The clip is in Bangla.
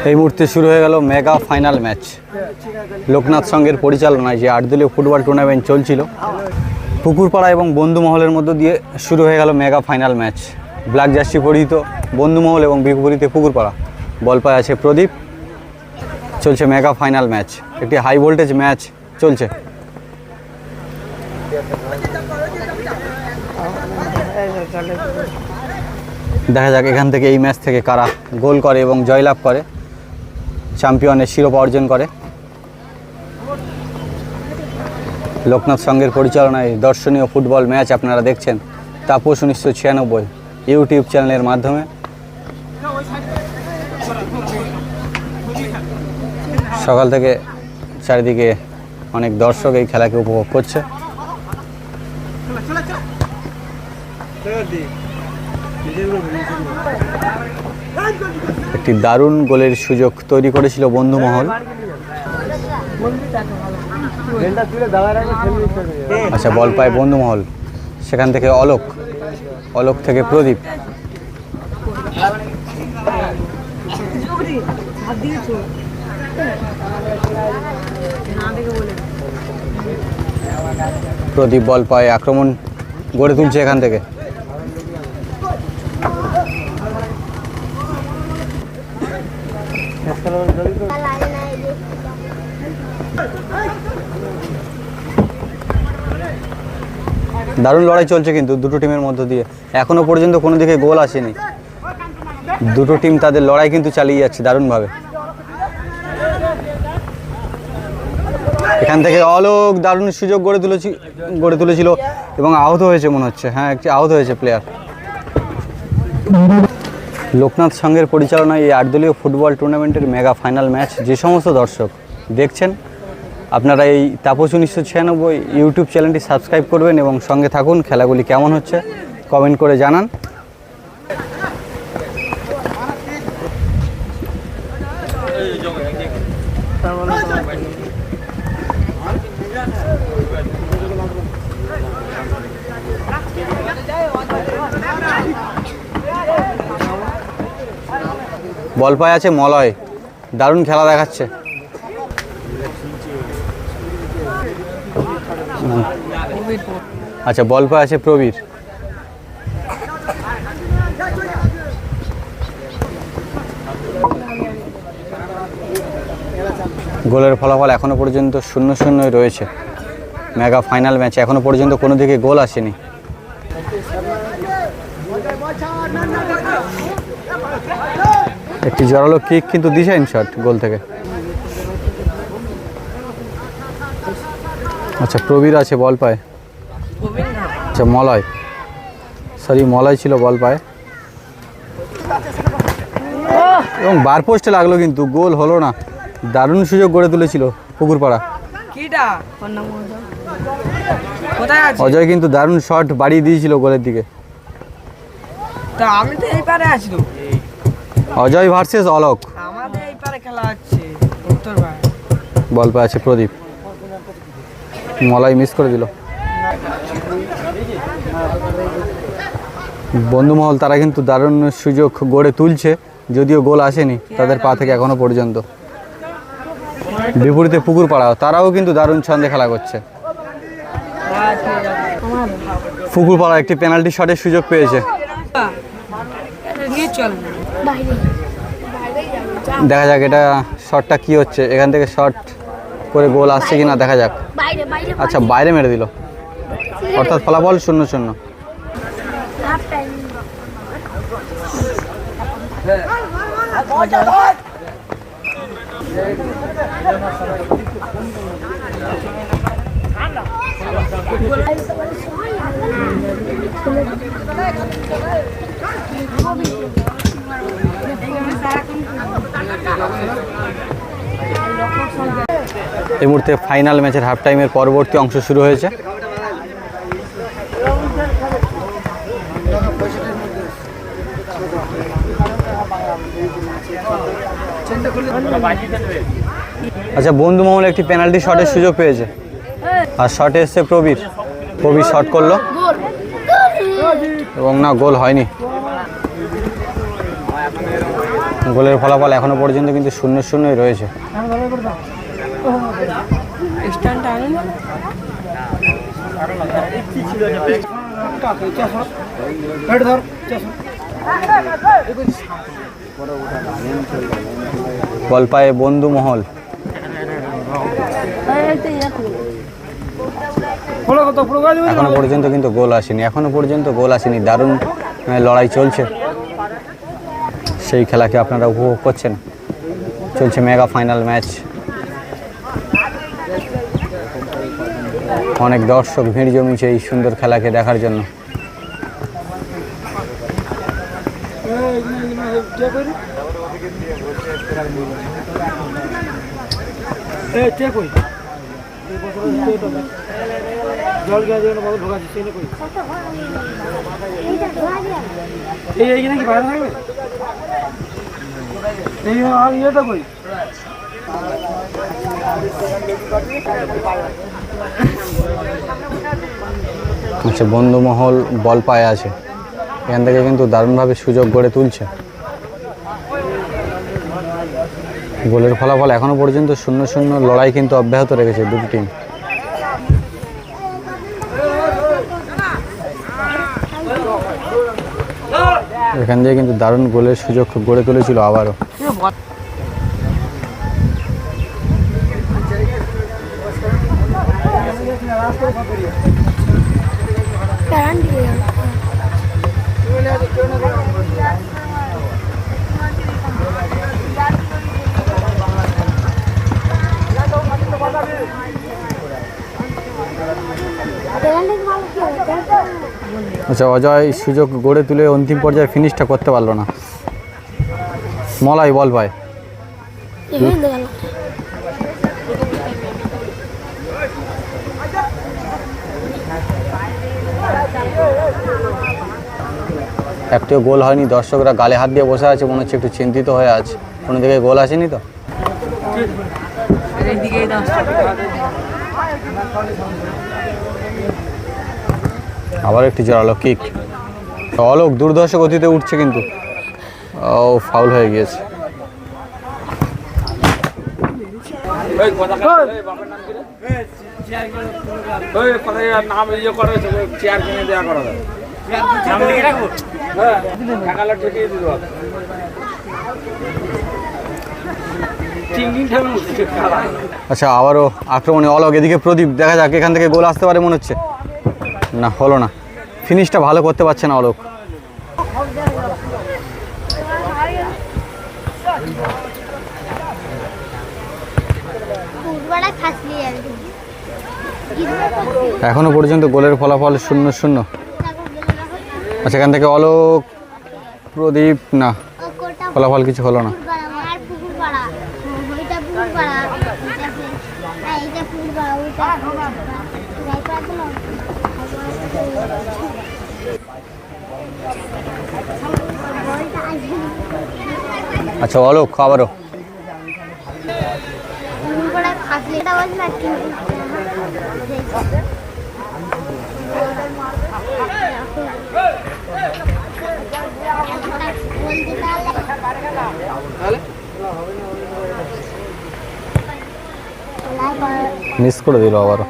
এই মুহূর্তে শুরু হয়ে গেল মেগা ফাইনাল ম্যাচ। লোকনাথ সংঘের পরিচালনায় যে 8 দলীয় ফুটবল টুর্নামেন্ট চলছিল, পুকুরপাড়া এবং বন্ধুমহলের মধ্য দিয়ে শুরু হয়ে গেল mega final match. Black jersey পরিহিত বন্ধুমহল এবং বিপরীতে পুকুরপাড়া। বল পায় আছে প্রদীপ। চলছে মেগা ফাইনাল ম্যাচ, একটি হাই ভোল্টেজ ম্যাচ চলছে। দেখা যাক এখান থেকে এই ম্যাচ থেকে কারা গোল করে এবং জয়লাভ করে, চ্যাম্পিয়নের শিরোপা অর্জন করে। লোকনাথ সংঘের পরিচালনায় দর্শনীয় ফুটবল ম্যাচ আপনারা দেখছেন তাপস 1996 ইউটিউব চ্যানেলের মাধ্যমে। সকাল থেকে চারিদিকে অনেক দর্শক এই খেলাকে উপভোগ করছে। একটি দারুণ গোলের সুযোগ তৈরি করেছিল বন্ধুমহল। আচ্ছা, বল পায় বন্ধুমহল, সেখান থেকে অলোক থেকে প্রদীপ। প্রদীপ বল পায়, আক্রমণ গড়ে তুলছে এখান থেকে। দারুণ লড়াই চলছে কিন্তু দুটো টিমের মধ্য দিয়ে। এখনো পর্যন্ত কোনো দিকে গোল আসেনি। দুটো টিম তাদের লড়াই কিন্তু চালিয়ে যাচ্ছে দারুণভাবে। এখান থেকে অলোক দারুণ সুযোগ গড়ে তুলেছিল এবং আহত হয়েছে মনে হচ্ছে। হ্যাঁ, একটি আহত হয়েছে প্লেয়ার। লোকনাথ সংঘের পরিচালনায় এই 8 দলীয় ফুটবল টুর্নামেন্টের মেগা ফাইনাল ম্যাচ যে সমস্ত দর্শক দেখছেন, আপনারা এই তাপস 1996 ইউটিউব চ্যানেলটি সাবস্ক্রাইব করবেন এবং সঙ্গে থাকুন। খেলাগুলি কেমন হচ্ছে কমেন্ট করে জানান। বল পায় আছে মলয়, দারুণ খেলা দেখাচ্ছে। আচ্ছা, বল পায় আছে প্রবীর। গোলের ফলাফল এখনো পর্যন্ত 0-0 রয়েছে। মেগা ফাইনাল ম্যাচে এখনো পর্যন্ত কোনো দিকে গোল আসেনি। একটি জোরালো কিক কিন্তু দিয়েছেন শট গোল থেকে। আচ্ছা, প্রবীর আছে, বল পায়। আচ্ছা, মলয় ছিল, বল পায় এবং বার পোস্টে লাগলো কিন্তু গোল হলো না। দারুণ সুযোগ গড়ে তুলেছিল পুকুরপাড়া। অজয় কিন্তু দারুণ শট বাড়িয়ে দিয়েছিল গোলের দিকে। অজয় ভার্সেস অলোক। বল পায় আছে প্রদীপ। মলয় মিস করে দিল। বন্ধুমহল তারা কিন্তু দারুণ সুযোগ গড়ে তুলছে, যদিও গোল আসেনি তাদের পা থেকে এখনো পর্যন্ত। বিপরীতে পুকুরপাড়া, তারাও কিন্তু দারুণ ছন্দে খেলা করছে। পুকুরপাড়া একটি পেনাল্টি শটের সুযোগ পেয়েছে। দেখা যাক এটা শটটা কি হচ্ছে, এখান থেকে শট করে গোল আসছে কিনা দেখা যাক। আচ্ছা, বাইরে মেরে দিল, অর্থাৎ ফলাফল 0-0। এই মুহূর্তে ফাইনাল ম্যাচের হাফ টাইমের পরবর্তী অংশ শুরু হয়েছে। আচ্ছা, বন্ধুমহল একটি পেনাল্টি শটের সুযোগ পেয়েছে আর শটে এসছে প্রবীর। প্রবীর শট করলো এবং না, গোল হয়নি। গোলের ফলাফল এখনো পর্যন্ত কিন্তু 0-0 রয়েছে। বল পায়ে বন্ধু মহল। এখনো পর্যন্ত কিন্তু গোল আসেনি, দারুণ লড়াই চলছে। সেই খেলাকে আপনারা উপভোগ করছেন। চলছে মেগা ফাইনাল ম্যাচ। অনেক দর্শক ভিড় জমিয়েছে এই সুন্দর খেলাকে দেখার জন্য। আচ্ছা, বন্ধুমহল বল পায়ে আছে, এখান থেকে কিন্তু দারুণভাবে সুযোগ গড়ে তুলছে। গোলের ফলাফল এখনো পর্যন্ত 0-0, লড়াই কিন্তু অব্যাহত রেখেছে দুটি টিম। এখান থেকে কিন্তু দারুণ গোলের সুযোগ গড়ে তুলেছিল আবারও। আচ্ছা, অজয় সুযোগ গড়ে তুলে অন্তিম পর্যায়ে ফিনিশটা করতে পারলো না। মলাই বল পায়। একটিও গোল হয়নি, দর্শকরা গালে হাত দিয়ে বসে আছে, মনে হচ্ছে একটু চিন্তিত হয়ে আছে। কোনো দিকে গোল আসেনি তো। আবার একটি জোরালো কিক। অলোক দুর্ধর্ষ গতিতে উঠছে কিন্তু ফাউল হয়ে গিয়েছে। আচ্ছা, আবারও আক্রমণে অলোক, এদিকে প্রদীপ। দেখা যাক এখান থেকে গোল আসতে পারে মনে হচ্ছে। না, হলো না। ফিনিশটা ভালো করতে পারছে না অলোক। এখনো পর্যন্ত গোলের ফলাফল 0-0। আচ্ছা, এখান থেকে অলোক, প্রদীপ, না, ফলাফল কিছু হলো না। আচ্ছা, অলোক আবারও। মিস করে দিল আবারও।